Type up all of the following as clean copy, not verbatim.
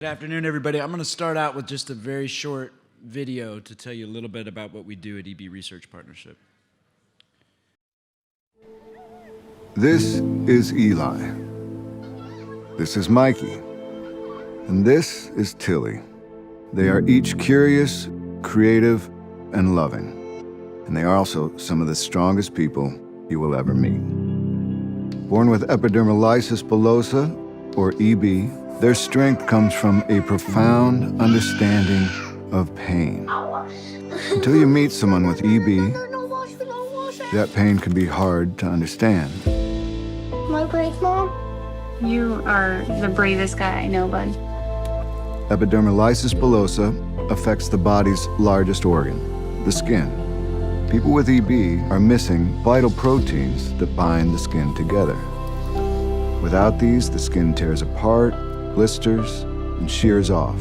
Good afternoon, everybody. I'm going to start out with just a very short video to tell you a little bit about what we do at EB Research Partnership. This is Eli. This is Mikey. And this is Tilly. They are each curious, creative, and loving. And they are also some of the strongest people you will ever meet. Born with epidermolysis bullosa, or EB, their strength comes from a profound understanding of pain. Until you meet someone with EB, that pain can be hard to understand. Am I brave, Mom? You are the bravest guy I know, bud. Epidermolysis bullosa affects the body's largest organ, the skin. People with EB are missing vital proteins that bind the skin together. Without these, the skin tears apart, blisters, and shears off,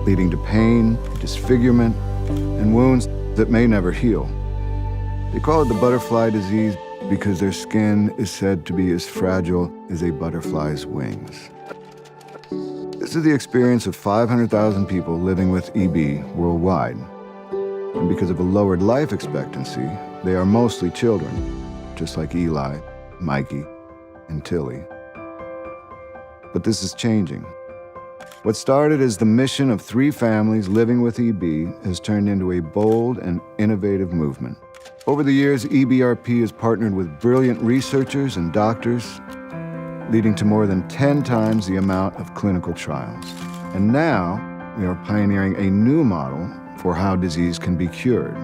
leading to pain, disfigurement, and wounds that may never heal. They call it the butterfly disease because their skin is said to be as fragile as a butterfly's wings. This is the experience of 500,000 people living with EB worldwide. And because of a lowered life expectancy, they are mostly children, just like Eli, Mikey, and Tilly. But this is changing. What started as the mission of 3 families living with EB has turned into a bold and innovative movement. Over the years, EBRP has partnered with brilliant researchers and doctors, leading to more than 10 times the amount of clinical trials. And now, we are pioneering a new model for how disease can be cured: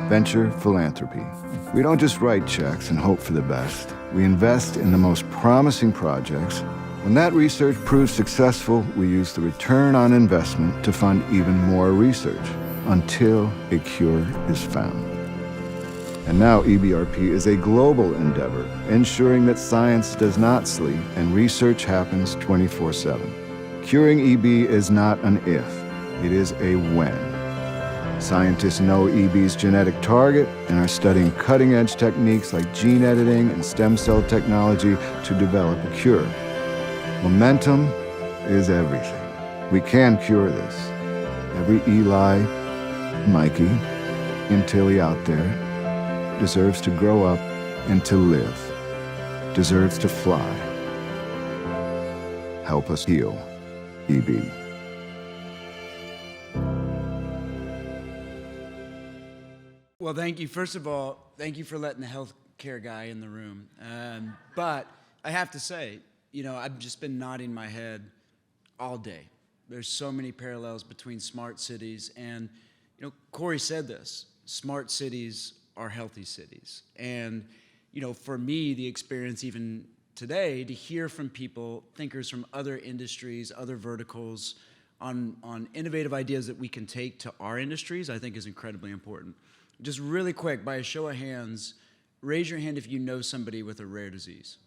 venture philanthropy. We don't just write checks and hope for the best. We invest in the most promising projects. When that research proves successful, we use the return on investment to fund even more research until a cure is found. And now EBRP is a global endeavor, ensuring that science does not sleep and research happens 24/7. Curing EB is not an if, it is a when. Scientists know EB's genetic target and are studying cutting-edge techniques like gene editing and stem cell technology to develop a cure. Momentum is everything. We can cure this. Every Eli, Mikey, and Tilly out there deserves to grow up and to live, deserves to fly. Help us heal EB. Well, thank you. First of all, thank you for letting the healthcare guy in the room. But I have to say, I've just been nodding my head all day. There's so many parallels between smart cities and, Corey said this, smart cities are healthy cities. And, for me, the experience even today to hear from people, thinkers from other industries, other verticals on innovative ideas that we can take to our industries, I think is incredibly important. Just really quick, by a show of hands, raise your hand if you know somebody with a rare disease.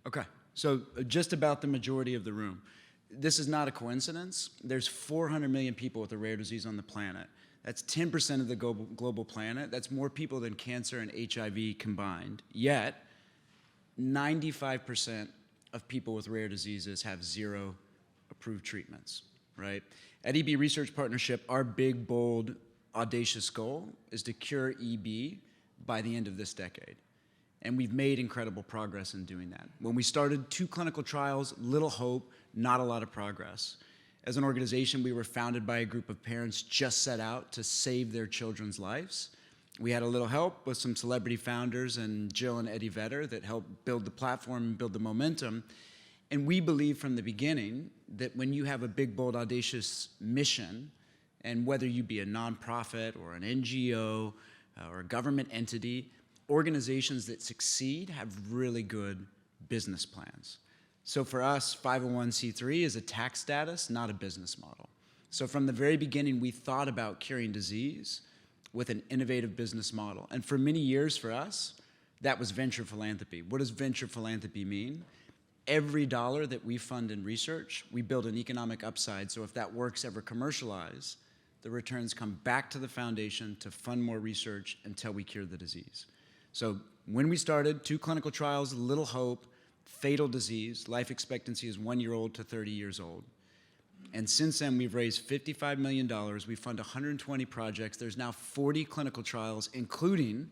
Okay, so just about the majority of the room. This is not a coincidence. There's 400 million people with a rare disease on the planet. That's 10% of the global planet. That's more people than cancer and HIV combined. Yet, 95% of people with rare diseases have 0 approved treatments, right? At EB Research Partnership, our big, bold, audacious goal is to cure EB by the end of this decade. And we've made incredible progress in doing that. When we started 2 clinical trials, little hope, not a lot of progress. As an organization, we were founded by a group of parents just set out to save their children's lives. We had a little help with some celebrity founders and Jill and Eddie Vedder that helped build the platform and build the momentum. And we believe from the beginning that when you have a big, bold, audacious mission, and whether you be a nonprofit or an NGO or a government entity, organizations that succeed have really good business plans. So for us, 501c3 is a tax status, not a business model. So from the very beginning, we thought about curing disease with an innovative business model. And for many years for us, that was venture philanthropy. What does venture philanthropy mean? Every dollar that we fund in research, we build an economic upside. So if that work's ever commercialized, the returns come back to the foundation to fund more research until we cure the disease. So when we started, 2 clinical trials, little hope, fatal disease. Life expectancy is 1 year old to 30 years old. And since then, we've raised $55 million. We fund 120 projects. There's now 40 clinical trials, including,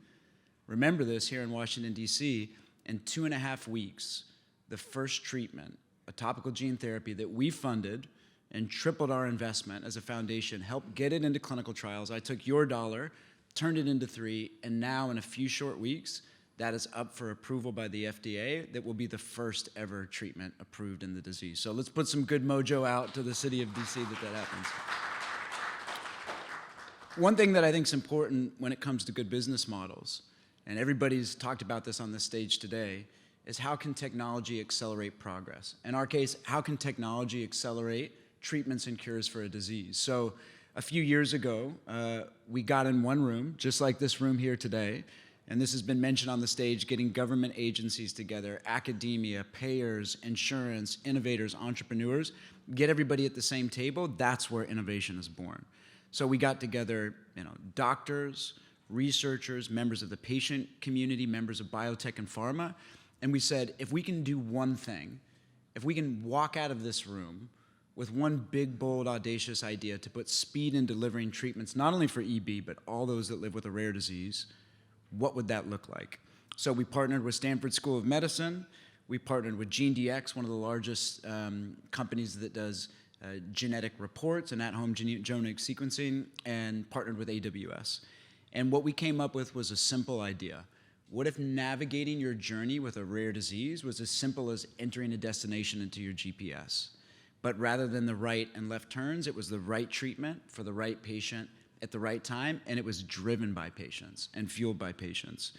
remember this, here in Washington, D.C., in 2.5 weeks, the first treatment, a topical gene therapy that we funded and tripled our investment as a foundation, helped get it into clinical trials. I took your dollar, turned it into 3, and now in a few short weeks, that is up for approval by the FDA. That will be the first ever treatment approved in the disease. So let's put some good mojo out to the city of DC that happens. One thing that I think is important when it comes to good business models, and everybody's talked about this on this stage today, is how can technology accelerate progress? In our case, how can technology accelerate treatments and cures for a disease? So a few years ago, we got in one room, just like this room here today, and this has been mentioned on the stage, getting government agencies together, academia, payers, insurance, innovators, entrepreneurs, get everybody at the same table. That's where innovation is born. So we got together, doctors, researchers, members of the patient community, members of biotech and pharma, and we said, if we can do one thing, if we can walk out of this room with one big, bold, audacious idea to put speed in delivering treatments, not only for EB, but all those that live with a rare disease, what would that look like? So we partnered with Stanford School of Medicine. We partnered with GeneDx, one of the largest companies that does genetic reports and at-home genomic sequencing, and partnered with AWS. And what we came up with was a simple idea. What if navigating your journey with a rare disease was as simple as entering a destination into your GPS? But rather than the right and left turns, it was the right treatment for the right patient at the right time, and it was driven by patients and fueled by patients.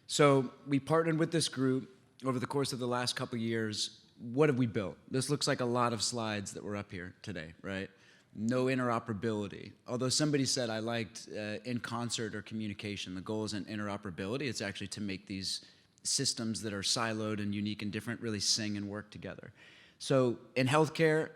So we partnered with this group over the course of the last couple of years. What have we built? This looks like a lot of slides that were up here today, right? No interoperability. Although somebody said I liked in concert or communication. The goal isn't interoperability. It's actually to make these systems that are siloed and unique and different really sing and work together. So in healthcare,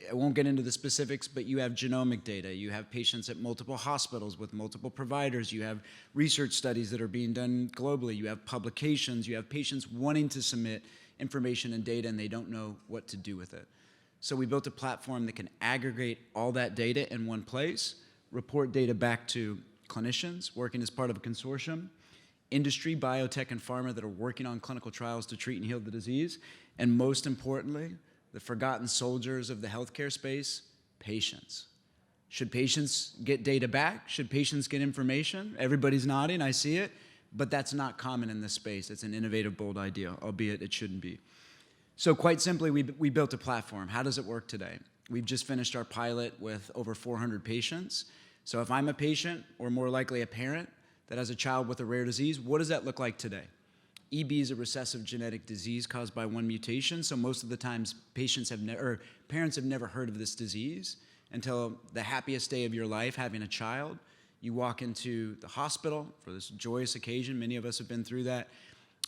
I won't get into the specifics, but you have genomic data. You have patients at multiple hospitals with multiple providers. You have research studies that are being done globally. You have publications. You have patients wanting to submit information and data, and they don't know what to do with it. So we built a platform that can aggregate all that data in one place, report data back to clinicians working as part of a consortium, industry, biotech, and pharma that are working on clinical trials to treat and heal the disease, and most importantly, the forgotten soldiers of the healthcare space, patients. Should patients get data back? Should patients get information? Everybody's nodding, I see it, but that's not common in this space. It's an innovative, bold idea, albeit it shouldn't be. So quite simply, we built a platform. How does it work today? We've just finished our pilot with over 400 patients. So if I'm a patient, or more likely a parent, that has a child with a rare disease, what does that look like today? EB is a recessive genetic disease caused by one mutation, so most of the times parents have never heard of this disease until the happiest day of your life, having a child. You walk into the hospital for this joyous occasion. Many of us have been through that.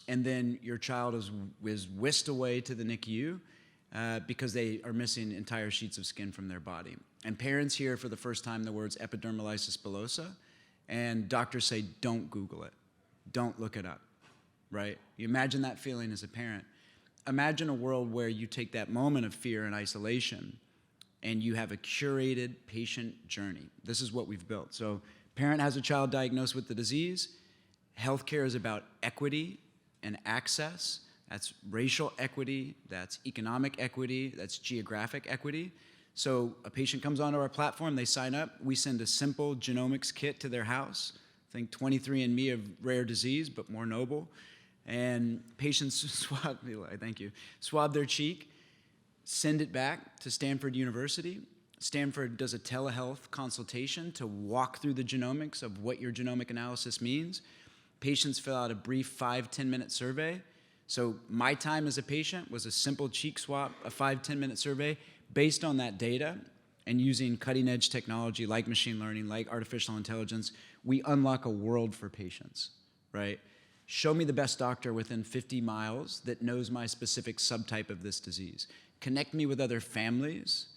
And then your child is whisked away to the NICU because they are missing entire sheets of skin from their body. And parents hear for the first time the words epidermolysis bullosa, and doctors say, don't Google it. Don't look it up, right? You imagine that feeling as a parent. Imagine a world where you take that moment of fear and isolation and you have a curated patient journey. This is what we've built. So parent has a child diagnosed with the disease. Healthcare is about equity and access. That's racial equity, that's economic equity, that's geographic equity. So a patient comes onto our platform, they sign up, we send a simple genomics kit to their house. Think 23andMe of rare disease, but more noble. And patients swab their cheek, send it back to Stanford University. Stanford does a telehealth consultation to walk through the genomics of what your genomic analysis means. Patients fill out a brief 5-10 minute survey. So my time as a patient was a simple cheek swab, a 5-10 minute survey. Based on that data and using cutting edge technology like machine learning, like artificial intelligence, we unlock a world for patients, right? Show me the best doctor within 50 miles that knows my specific subtype of this disease. Connect me with other families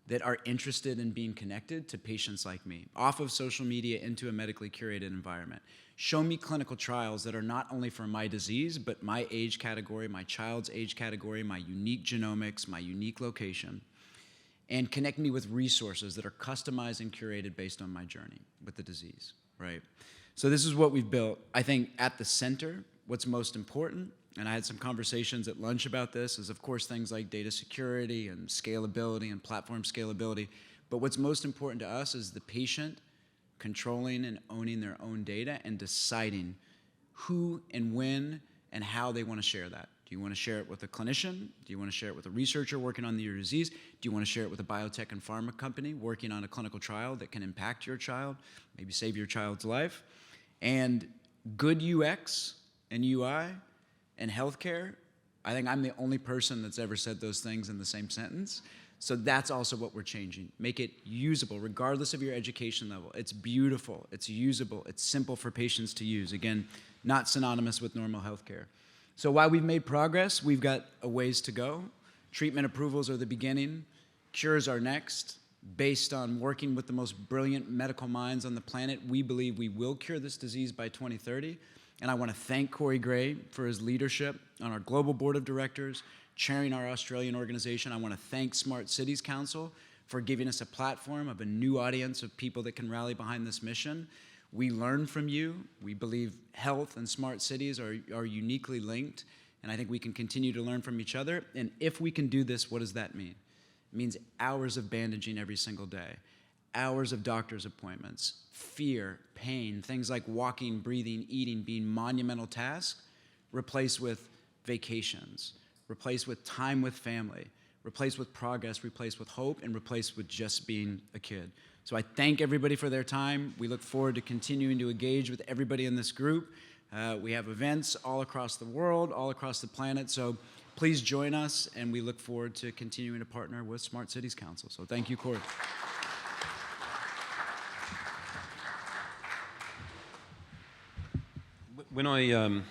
that are interested in being connected to patients like me, off of social media into a medically curated environment. Show me clinical trials that are not only for my disease, but my age category, my child's age category, my unique genomics, my unique location, and connect me with resources that are customized and curated based on my journey with the disease, right? So this is what we've built. I think at the center, what's most important, and I had some conversations at lunch about this, is of course things like data security and scalability and platform scalability. But what's most important to us is the patient controlling and owning their own data and deciding who and when and how they want to share that. Do you want to share it with a clinician? Do you want to share it with a researcher working on your disease? Do you want to share it with a biotech and pharma company working on a clinical trial that can impact your child, maybe save your child's life? And good UX and UI and healthcare, I think I'm the only person that's ever said those things in the same sentence. So that's also what we're changing. Make it usable, regardless of your education level. It's beautiful, it's usable, it's simple for patients to use. Again, not synonymous with normal healthcare. So while we've made progress, we've got a ways to go. Treatment approvals are the beginning. Cures are next. Based on working with the most brilliant medical minds on the planet, we believe we will cure this disease by 2030. And I want to thank Corey Gray for his leadership on our global board of directors, chairing our Australian organization. I want to thank Smart Cities Council for giving us a platform of a new audience of people that can rally behind this mission. We learn from you. We believe health and smart cities are uniquely linked, and I think we can continue to learn from each other. And if we can do this, what does that mean? It means hours of bandaging every single day, hours of doctor's appointments, fear, pain, things like walking, breathing, eating, being monumental tasks, replaced with vacations, replaced with time with family, replaced with progress, replaced with hope, and replaced with just being a kid. So I thank everybody for their time. We look forward to continuing to engage with everybody in this group. We have events all across the world, all across the planet, so please join us, and we look forward to continuing to partner with Smart Cities Council. So thank you, Corey. When I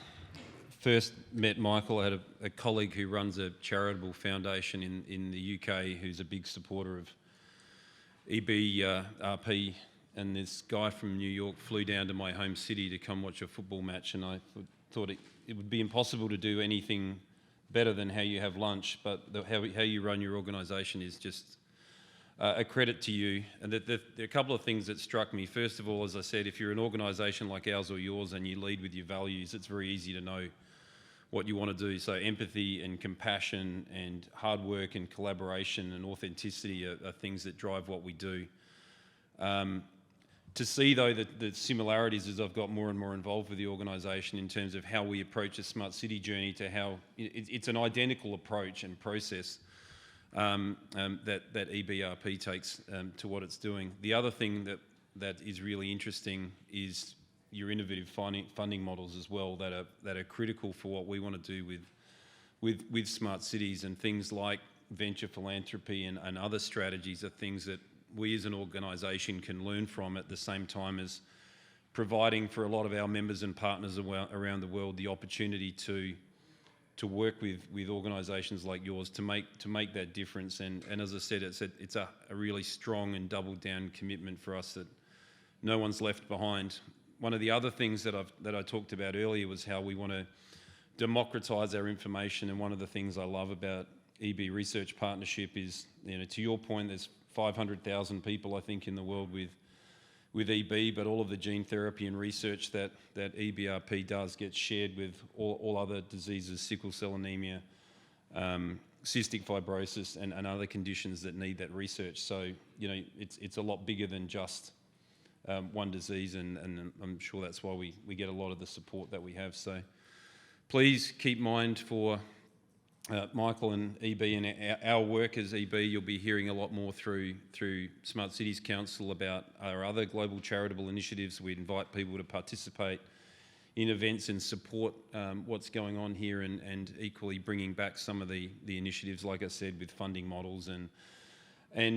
first met Michael, I had a colleague who runs a charitable foundation in the UK who's a big supporter of EBRP, and this guy from New York flew down to my home city to come watch a football match, and I thought it would be impossible to do anything better than how you have lunch, but how you run your organisation is just a credit to you. And there are a couple of things that struck me. First of all, as I said, if you're an organisation like ours or yours and you lead with your values, it's very easy to know what you want to do. So empathy and compassion and hard work and collaboration and authenticity are things that drive what we do. To see, though, the similarities as I've got more and more involved with the organisation in terms of how we approach a smart city journey, to how it's an identical approach and process that EBRP takes to what it's doing. The other thing that is really interesting is your innovative funding models as well, that are critical for what we want to do with smart cities, and things like venture philanthropy and other strategies are things that we as an organisation can learn from, at the same time as providing for a lot of our members and partners around the world the opportunity to work with organisations like yours to make that difference. And as I said, it's a really strong and double down commitment for us that no one's left behind. One of the other things that I talked about earlier was how we want to democratise our information, and one of the things I love about EB Research Partnership is, to your point, there's 500,000 people, I think, in the world with EB, but all of the gene therapy and research that EBRP does gets shared with all other diseases, sickle cell anemia, cystic fibrosis, and other conditions that need that research. So, it's a lot bigger than just one disease, and I'm sure that's why we get a lot of the support that we have. So please keep mind for Michael and EB and our work as EB. You'll be hearing a lot more through Smart Cities Council about our other global charitable initiatives. We invite people to participate in events and support what's going on here, and equally bringing back some of the initiatives, like I said, with funding models and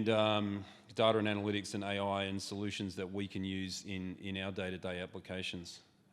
data and analytics and AI and solutions that we can use in our day-to-day applications.